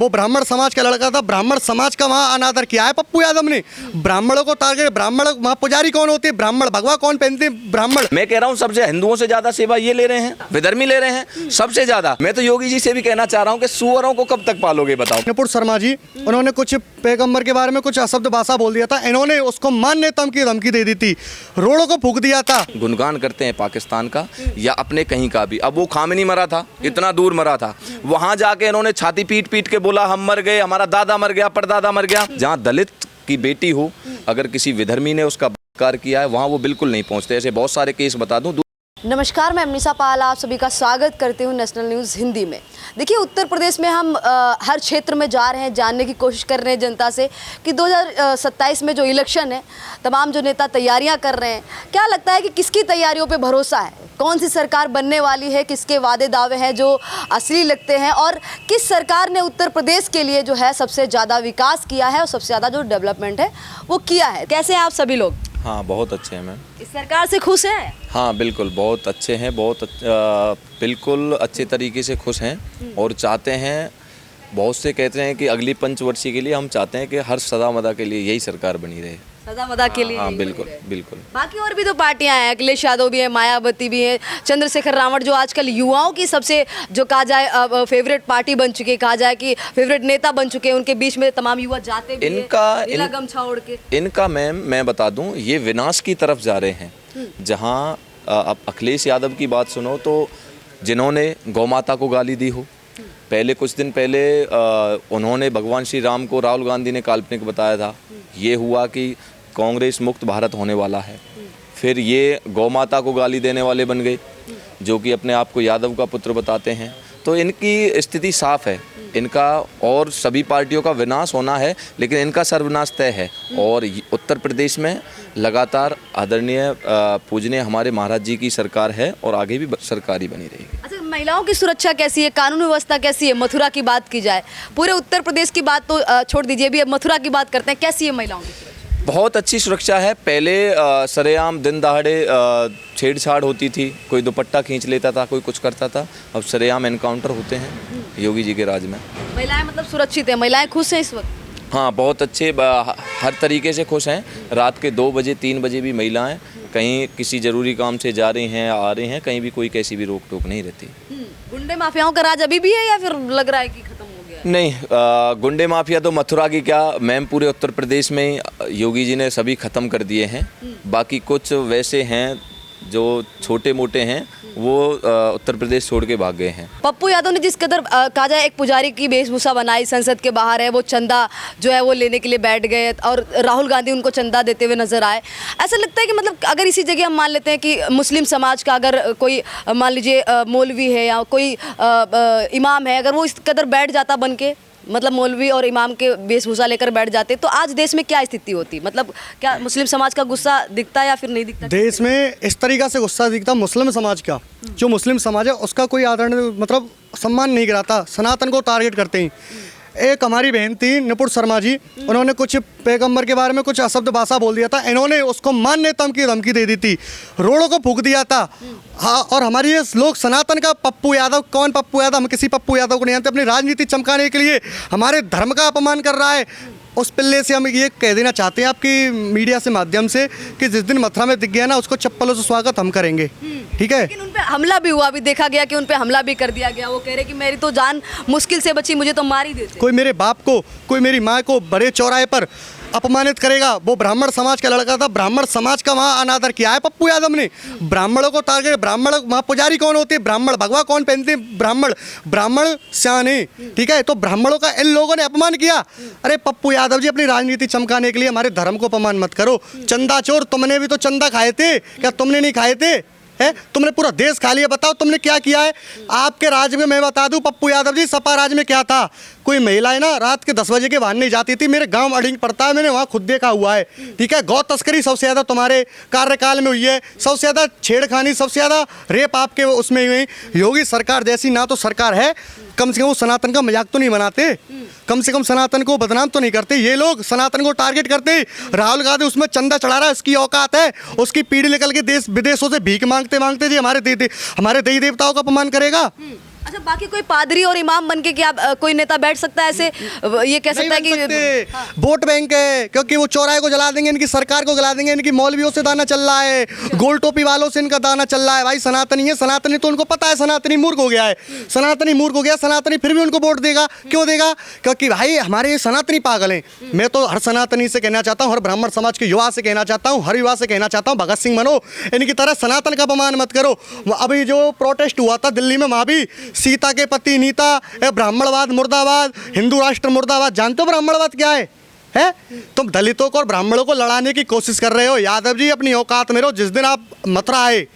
वो ब्राह्मण समाज का लड़का था, ब्राह्मण समाज का वहाँ अनादर किया है पप्पू यादव ने। ब्राह्मणों को टारगेट, ब्राह्मण वहाँ पुजारी कौन होते हैं, ब्राह्मण भगवा कौन पहनते हैं, ब्राह्मण। मैं कह रहा हूँ सबसे हिंदुओं से ज्यादा सेवा ये ले रहे हैं, विधर्मी ले रहे हैं सबसे ज्यादा। मैं तो योगी जी से भी कहना चाह रहा हूँ कि सुअरों को कब तक पालोगे बताओ। नुपुर शर्मा जी, उन्होंने कुछ पैगंबर के बारे में कुछ अशब्द भाषा बोल दिया था, इन्होंने उसको मानने की धमकी दे दी थी, रोड़ों को फूंक दिया था। गुणगान करते हैं पाकिस्तान का या अपने कहीं का भी। अब वो खामनी मरा था, इतना दूर मरा था, वहां जाके इन्होंने छाती पीट पीट के बोला हम मर गए, हमारा दादा मर गया, परदादा मर गया। जहाँ दलित की बेटी हो, अगर किसी विधर्मी ने उसका बलात्कार किया है, वहाँ वो बिल्कुल नहीं पहुँचते। ऐसे बहुत सारे केस बता दूँ। नमस्कार, मैं अमनीसा पाल आप सभी का स्वागत करती हूँ नेशनल न्यूज़ हिंदी में। देखिए, उत्तर प्रदेश में हम हर क्षेत्र में जा रहे हैं, जानने की कोशिश कर रहे हैं जनता से कि 2027 में जो इलेक्शन है, तमाम जो नेता तैयारियां कर रहे हैं, क्या लगता है कि किसकी तैयारियों पे भरोसा है, कौन सी सरकार बनने वाली है, किसके वादे दावे हैं जो असली लगते हैं, और किस सरकार ने उत्तर प्रदेश के लिए जो है सबसे ज़्यादा विकास किया है और सबसे ज़्यादा जो डेवलपमेंट है वो किया है। कैसे हैं आप सभी लोग? हाँ, बहुत अच्छे हैं मैम। इस सरकार से खुश हैं? हाँ बिल्कुल, बहुत अच्छे हैं, बिल्कुल अच्छे तरीके से खुश हैं और चाहते हैं। बहुत से कहते हैं कि अगली पंचवर्षीय के लिए हम चाहते हैं कि हर सदा मदा के लिए यही सरकार बनी रहे, सदा मदा के लिए। हाँ बिल्कुल बिल्कुल। बाकी और भी तो पार्टियां हैं, अखिलेश यादव भी है, मायावती भी है, चंद्रशेखर रावण जो आजकल युवाओं की सबसे जो कहा जाए फेवरेट पार्टी बन चुकी है, कहा जाए कि फेवरेट नेता बन चुके हैं, उनके बीच में तमाम युवा जाते भी हैं नीला गमछा ओढ़ के। इनका मैम मैं बता दूं, ये विनाश की तरफ जा रहे हैं। जहां अब अखिलेश यादव की बात सुनो तो जिन्होंने गौ माता को गाली दी हो, पहले कुछ दिन पहले उन्होंने भगवान श्री राम को राहुल गांधी ने काल्पनिक बताया था, ये हुआ कि कांग्रेस मुक्त भारत होने वाला है। फिर ये गौ माता को गाली देने वाले बन गए, जो कि अपने आप को यादव का पुत्र बताते हैं। तो इनकी स्थिति साफ है, इनका और सभी पार्टियों का विनाश होना है, लेकिन इनका सर्वनाश तय है। और उत्तर प्रदेश में लगातार आदरणीय पूजनीय हमारे महाराज जी की सरकार है और आगे भी सरकार ही बनी रहेगी। अच्छा, महिलाओं की सुरक्षा कैसी है, कानून व्यवस्था कैसी है? मथुरा की बात की जाए, पूरे उत्तर प्रदेश की बात तो छोड़ दीजिए, भी अब मथुरा की बात करते हैं, कैसी है महिलाओं की सुरक्षा? बहुत अच्छी सुरक्षा है। पहले सरेआम दिन दहाड़े छेड़छाड़ होती थी, कोई दुपट्टा खींच लेता था, कोई कुछ करता था। अब सरेआम एनकाउंटर होते हैं योगी जी के राज में। महिलाएं मतलब सुरक्षित है, महिलाएं खुश हैं इस वक्त? हाँ, बहुत अच्छे, हर तरीके से खुश हैं। रात के 2 बजे 3 बजे भी महिलाएं कहीं किसी ज़रूरी काम से जा रही हैं, आ रही हैं, कहीं भी कोई कैसी भी रोक टोक नहीं रहती। गुंडे माफियाओं का राज अभी भी है या फिर लग रहा है कि खत्म हो गया? नहीं, गुंडे माफिया तो मथुरा की क्या मैम, पूरे उत्तर प्रदेश में योगी जी ने सभी ख़त्म कर दिए हैं। बाकी कुछ वैसे हैं जो छोटे मोटे हैं, वो उत्तर प्रदेश छोड़ के भाग गए हैं। पप्पू यादव ने जिस कदर कहा जाए एक पुजारी की वेशभूषा बनाई, संसद के बाहर है, वो चंदा जो है वो लेने के लिए बैठ गए और राहुल गांधी उनको चंदा देते हुए नजर आए। ऐसा लगता है कि मतलब अगर इसी जगह हम मान लेते हैं कि मुस्लिम समाज का अगर कोई मान लीजिए मौलवी है या कोई इमाम है, अगर वो इस कदर बैठ जाता बन के, मतलब मौलवी और इमाम के वेशभूषा लेकर बैठ जाते, तो आज देश में क्या स्थिति होती? मतलब क्या मुस्लिम समाज का गुस्सा दिखता या फिर नहीं दिखता? देश में इस तरीका से गुस्सा दिखता मुस्लिम समाज का, जो मुस्लिम समाज है उसका कोई आदरण मतलब सम्मान नहीं कराता, सनातन को टारगेट करते हैं। एक हमारी बहन थी नुपुर शर्मा जी, उन्होंने कुछ पैगंबर के बारे में कुछ अशब्द भाषा बोल दिया था, इन्होंने उसको मानने की धमकी दे दी थी, रोड़ों को फूंक दिया था। हाँ, और हमारे ये लोग सनातन का पप्पू यादव, कौन पप्पू यादव, हम किसी पप्पू यादव को नहीं जानते, अपनी राजनीति चमकाने के लिए हमारे धर्म का अपमान कर रहा है। उस पिल्ले से हम ये कह देना चाहते हैं आपकी मीडिया से माध्यम से कि जिस दिन मथुरा में दिख गया ना, उसको चप्पलों से स्वागत हम करेंगे, ठीक है? लेकिन उन पे हमला भी हुआ, अभी देखा गया कि उन पे हमला भी कर दिया गया। वो कह रहे कि मेरी तो जान मुश्किल से बची, मुझे तो मार ही देते। कोई मेरे बाप को, कोई मेरी माँ को बड़े चौराहे पर अपमानित करेगा, वो ब्राह्मण समाज का लड़का था, ब्राह्मण समाज का वहाँ अनादर किया है पप्पू यादव ने। ब्राह्मणों को टारगेट, ब्राह्मण वहाँ पुजारी कौन होते हैं, ब्राह्मण भगवा कौन पहनते हैं, ब्राह्मण स्याने, ठीक है? तो ब्राह्मणों का इन लोगों ने अपमान किया। अरे पप्पू यादव जी, अपनी राजनीति चमकाने के लिए हमारे धर्म को अपमान मत करो। चंदा चोर, तुमने भी तो चंदा खाए थे, क्या तुमने नहीं खाए थे? है, तुमने पूरा देश खा लिया, बताओ तुमने क्या किया है आपके राज में? मैं बता दूं पप्पू यादव जी, सपा राज में क्या था? कोई महिलाएं ना रात के 10 बजे के बाहर नहीं जाती थी। मेरे गांव अडिंग पड़ता है, मैंने वहाँ खुद देखा हुआ है, ठीक है? गौ तस्करी सबसे ज़्यादा तुम्हारे कार्यकाल में हुई है, सबसे ज़्यादा छेड़खानी, सबसे ज़्यादा रेप आपके उसमें हुई। योगी सरकार जैसी ना तो सरकार है, कम से कम वो सनातन का मजाक तो नहीं बनाते, कम से कम सनातन को बदनाम तो नहीं करते। ये लोग सनातन को टारगेट करते। राहुल गांधी उसमें चंदा चढ़ा रहा है, उसकी औकात है, उसकी पीढ़ी निकल के देश विदेशों से भीख मांगते मांगते जी हमारे देवी देवताओं का अपमान करेगा। अच्छा, बाकी कोई पादरी और इमाम बन के क्या कोई नेता बैठ सकता है ऐसे? ये कह सकता है नहीं बन कि सकते। वोट बैंक है, क्योंकि वो चौराहे को जला देंगे, इनकी सरकार को जला देंगे, इनकी मौलवियों से दाना चल रहा है, गोल टोपी वालों से इनका दाना चल रहा है। भाई सनातनी है, सनातनी तो उनको पता है सनातनी मूर्ख हो गया है, सनातनी मूर्ख हो गया, सनातनी फिर भी उनको वोट देगा। क्यों देगा? क्योंकि भाई हमारे ये सनातनी पागल हैं। मैं तो हर सनातनी से कहना चाहता हूँ, हर ब्राह्मण समाज के युवा से कहना चाहता हूँ, हर युवा से कहना चाहता हूँ, भगत सिंह बनो, इनकी तरह सनातन का अपमान मत करो। अभी जो प्रोटेस्ट हुआ था दिल्ली में, वहाँ भी सीता के पति नीता, ब्राह्मणवाद मुर्दाबाद, हिंदू राष्ट्र मुर्दाबाद। जानते हो ब्राह्मणवाद क्या है? तुम दलितों को और ब्राह्मणों को लड़ाने की कोशिश कर रहे हो। यादव जी अपनी औकात में रहो। जिस दिन आप मथुरा आए,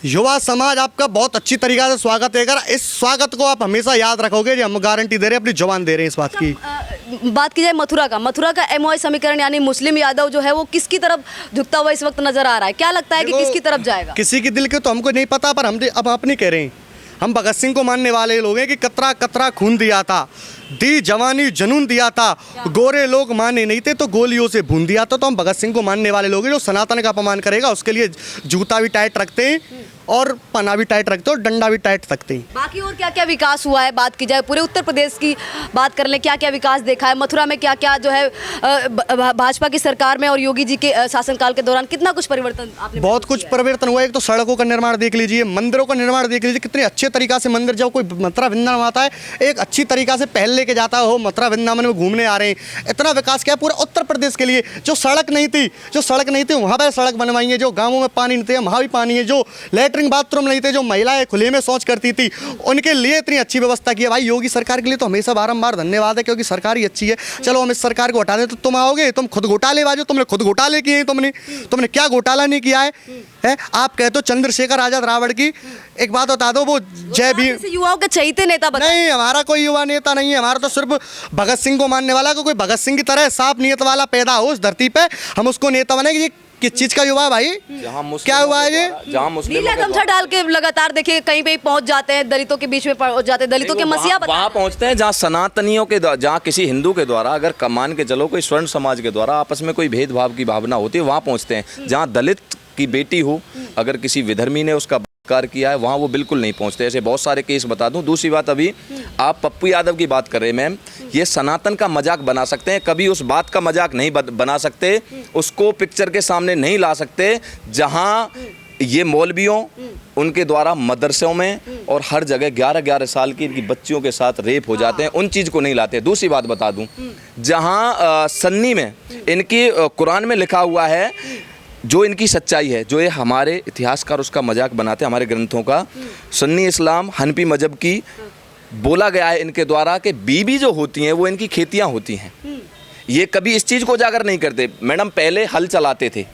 युवा समाज आपका बहुत अच्छी तरीक़ा से स्वागत है। इस स्वागत को आप हमेशा याद रखोगे, जी हम गारंटी दे रहे हैं, अपनी जुबान दे रहे हैं इस बात की। बात की जाए मथुरा का एमओआई समीकरण यानी मुस्लिम यादव जो है वो किसकी तरफ झुकता हुआ इस वक्त नजर आ रहा है? क्या लगता है कि किसकी तरफ जाएगा? किसी की दिल के तो हमको नहीं पता, पर हम अब अपनी कह रहे हैं। हम भगत सिंह को मानने वाले लोग हैं कि कतरा कतरा खून दिया था, दी जवानी जुनून दिया था, गोरे लोग माने नहीं थे तो गोलियों से भून दिया था। तो हम भगत सिंह को मानने वाले लोग हैं। जो सनातन का अपमान करेगा उसके लिए जूता भी टाइट रखते हैं और पना भी टाइट रखते हैं और डंडा भी टाइट रखते हैं। बाकी और क्या क्या विकास हुआ है? बात की जाए पूरे उत्तर प्रदेश की बात कर लें, क्या क्या विकास देखा है? मथुरा में क्या क्या जो है भाजपा की सरकार में और योगी जी के शासनकाल के दौरान कितना कुछ परिवर्तन आपने? बहुत कुछ परिवर्तन हुआ है। एक तो सड़कों का निर्माण देख लीजिए, मंदिरों का निर्माण देख लीजिए, कितने अच्छे तरीका से मंदिर, जब कोई मथुरा वृंदावन आता है एक अच्छी तरीका से पहल लेके जाता हो, मथुरा वृंदावन में घूमने आ रहे हैं। इतना विकास किया पूरा उत्तर प्रदेश के लिए। जो सड़क नहीं थी वहाँ पर सड़क बनवाई है। जो गाँवों में पानी नहीं थे वहाँ भी पानी है। जो लैट्रिन बाथरूम नहीं थे, जो महिलाएं खुले में शौच करती थी, उनके लिए इतनी अच्छी व्यवस्था की है। भाई योगी सरकार के लिए तो हमेशा बारंबार धन्यवाद है, क्योंकि सरकार ही अच्छी है। चलो हम इस सरकार को हटा दें तो तुम आओगे, तुम खुद घोटालेबाज हो, तुमने खुद घोटाले किए हैं। तुमने क्या घोटाला नहीं किया है? आप कहते हो चंद्रशेखर आजाद रावण की, एक बात बता दो, वो जय भीम युवाओं के चहीते नेता नहीं, हमारा कोई युवा नेता नहीं है। हमारा तो सिर्फ भगत सिंह को मानने वाला, कोई भगत सिंह की तरह साफ नियत वाला पैदा हो इस धरती पे, हम उसको नेता बनेंगे। ये किस चीज का युवा भाई? क्या हुआ है ये? जहाँ मुस्लिम नीला गमछा डाल के लगातार देखिए कहीं पे पहुंच जाते हैं, दलितों के बीच में पहुंच जाते हैं, दलितों के मसीहा वहाँ पहुंचते हैं जहाँ सनातनियों के, जहाँ किसी हिंदू के द्वारा अगर मान के चलो कोई स्वर्ण समाज के द्वारा आपस में कोई भेदभाव की भावना होती है, वहाँ पहुंचते हैं। जहाँ दलित की बेटी हो, अगर किसी विधर्मी ने उसका बलात्कार किया है, वहाँ वो बिल्कुल नहीं पहुँचते। ऐसे बहुत सारे केस बता दूँ। दूसरी बात, अभी आप पप्पू यादव की बात कर रहे हैं मैम, ये सनातन का मजाक बना सकते हैं, कभी उस बात का मजाक नहीं बना सकते, उसको पिक्चर के सामने नहीं ला सकते जहाँ ये मौलवियों उनके द्वारा मदरसों में और हर जगह 11-11 साल की इनकी बच्चियों के साथ रेप हो जाते हैं, उन चीज़ को नहीं लाते। दूसरी बात बता दूँ, जहाँ सन्नी में इनकी कुरान में लिखा हुआ है, जो इनकी सच्चाई है, जो ये हमारे इतिहासकार उसका मजाक बनाते हैं, हमारे ग्रंथों का, सुन्नी इस्लाम हनफी मजहब की बोला गया है इनके द्वारा कि बीबी जो होती हैं वो इनकी खेतियां होती हैं। ये कभी इस चीज़ को उजागर नहीं करते। मैडम पहले हल चलाते थे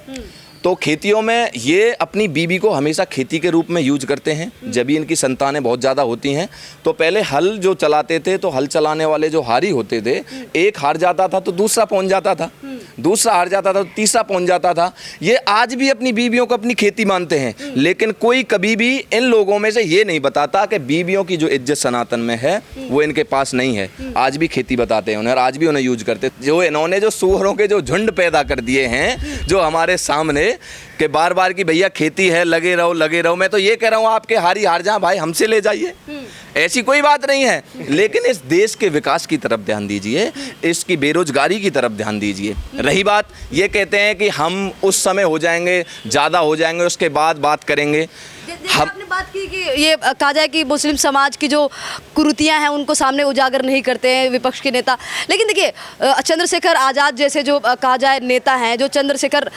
तो खेतियों में ये अपनी बीबी को हमेशा खेती के रूप में यूज करते हैं। जब भी इनकी संतानें बहुत ज़्यादा होती हैं तो पहले हल जो चलाते थे, तो हल चलाने वाले जो हारी होते थे, एक हार जाता था तो दूसरा पहुंच जाता था, दूसरा हार जाता था तो तीसरा पहुंच जाता था। ये आज भी अपनी बीवियों को अपनी खेती मानते हैं, लेकिन कोई कभी भी इन लोगों में से ये नहीं बताता कि बीवियों की जो इज्जत सनातन में है वो इनके पास नहीं है। आज भी खेती बताते हैं उन्हें और आज भी उन्हें यूज करते। जो इन्होंने जो सूअरों के जो झुंड पैदा कर दिए हैं जो हमारे सामने, कि बार बार की भैया खेती है, लगे रहो। मैं तो ये कह रहा हूँ आपके हारी हार जाएं भाई, हमसे ले जाइए, ऐसी कोई बात नहीं है। लेकिन इस देश के विकास की तरफ ध्यान दीजिए, इसकी बेरोजगारी की तरफ ध्यान दीजिए। रही बात ये कहते हैं कि हम उस समय हो जाएंगे, ज़्यादा हो जाएंगे, उसके बाद बात करेंगे। आपने बात की कि ये कहा जाए कि मुस्लिम समाज की जो कुरीतियां हैं उनको सामने उजागर नहीं करते हैं विपक्ष के नेता, लेकिन देखिए चंद्रशेखर आज़ाद जैसे जो कहा जाए नेता हैं, जो चंद्रशेखर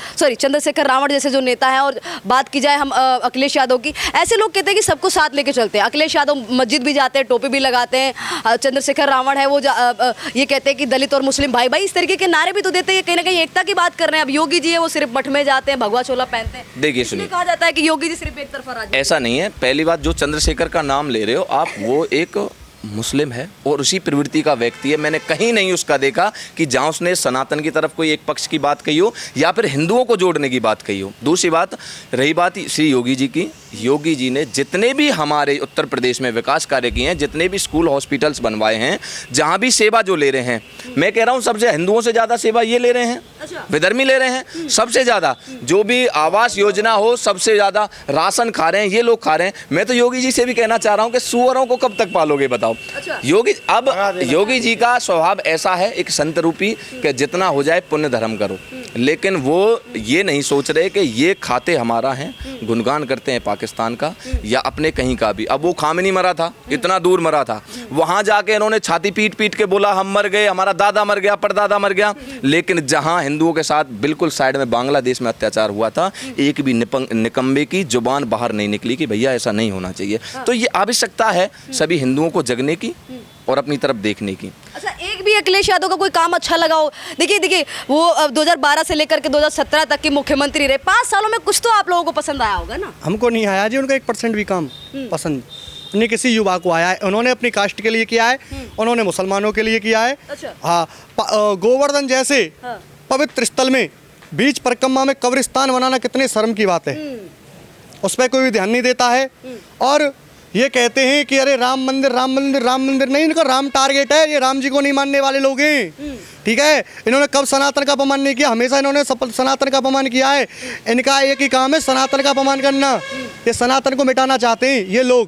रावण जैसे जो नेता हैं, और बात की जाए हम अखिलेश यादव की, ऐसे लोग कहते हैं कि सबको साथ लेके चलते हैं। अखिलेश यादव मस्जिद भी जाते हैं, टोपी भी लगाते हैं। चंद्रशेखर रावण है वो ये कहते हैं कि दलित और मुस्लिम भाई भाई, इस तरीके के नारे भी तो देते हैं, कहीं ना कहीं एकता की बात कर रहे हैं। अब योगी जी है वो सिर्फ मठ में जाते हैं, भगवा चोला पहनते हैं। देखिए सुनिए, कहा जाता है कि योगी जी सिर्फ एक तरफा, ऐसा नहीं है। पहली बात, जो चंद्रशेखर का नाम ले रहे हो आप, वो एक मुस्लिम है और उसी प्रवृत्ति का व्यक्ति है। मैंने कहीं नहीं उसका देखा कि जहाँ उसने सनातन की तरफ कोई एक पक्ष की बात कही हो या फिर हिंदुओं को जोड़ने की बात कही हो। दूसरी बात, रही बात श्री योगी जी की, योगी जी ने जितने भी हमारे उत्तर प्रदेश में विकास कार्य किए हैं, जितने भी स्कूल हॉस्पिटल्स बनवाए हैं, जहाँ भी सेवा जो ले रहे हैं, मैं कह रहा हूँ सबसे हिंदुओं से ज़्यादा सेवा ये ले रहे हैं, विधर्मी ले रहे हैं सबसे ज़्यादा। जो भी आवास योजना हो सबसे ज़्यादा राशन खा रहे हैं ये लोग खा रहे हैं। मैं तो योगी जी से भी कहना चाह रहा हूँ कि सुअरों को कब तक पालोगे बताओ। योगी जी का स्वभाव ऐसा है एक संत रूपी कि जितना हो जाए पुण्य धर्म करो, लेकिन वो ये नहीं सोच रहे कि ये खाते हमारा हैं, गुणगान करते हैं पाकिस्तान का या अपने कहीं का भी। अब वो खामिनी मरा था, इतना दूर मरा था, वहाँ जाके इन्होंने छाती पीट पीट के बोला हम मर गए, हमारा दादा मर गया, परदादा मर गया। लेकिन जहाँ हिंदुओं के साथ बिल्कुल साइड में बांग्लादेश में अत्याचार हुआ था, एक भी निकम्बे की जुबान बाहर नहीं निकली कि भैया ऐसा नहीं होना चाहिए। तो ये आवश्यकता है सभी हिंदुओं को जगने की और अपनी तरफ देखने की। अच्छा, एक भी अखिलेश यादव का कोई काम अच्छा लगा हो? देखिए वो 2012 से लेकर के 2017 तक के मुख्यमंत्री रहे, 5 सालों में कुछ तो आप लोगों को पसंद आया होगा ना? हमको नहीं आया जी उनका 1% भी काम पसंद, नहीं किसी युवा को आया है। उन्होंने अपनी कास्ट के लिए किया है, उन्होंने मुसलमानों के लिए किया है। अच्छा। हाँ, गोवर्धन जैसे पवित्र स्थल में बीच परिक्रमा में कब्रिस्तान बनाना कितने शर्म की बात है, उस पर कोई भी ध्यान नहीं देता है। और ये कहते हैं कि अरे राम मंदिर राम मंदिर राम मंदिर, नहीं, इनका राम टारगेट है, ये राम जी को नहीं मानने वाले लोग हैं। ठीक है, इन्होंने कब सनातन का अपमान नहीं किया? हमेशा इन्होंने सनातन का अपमान किया है। इनका एक ही काम है सनातन का अपमान करना, ये सनातन को मिटाना चाहते हैं ये लोग।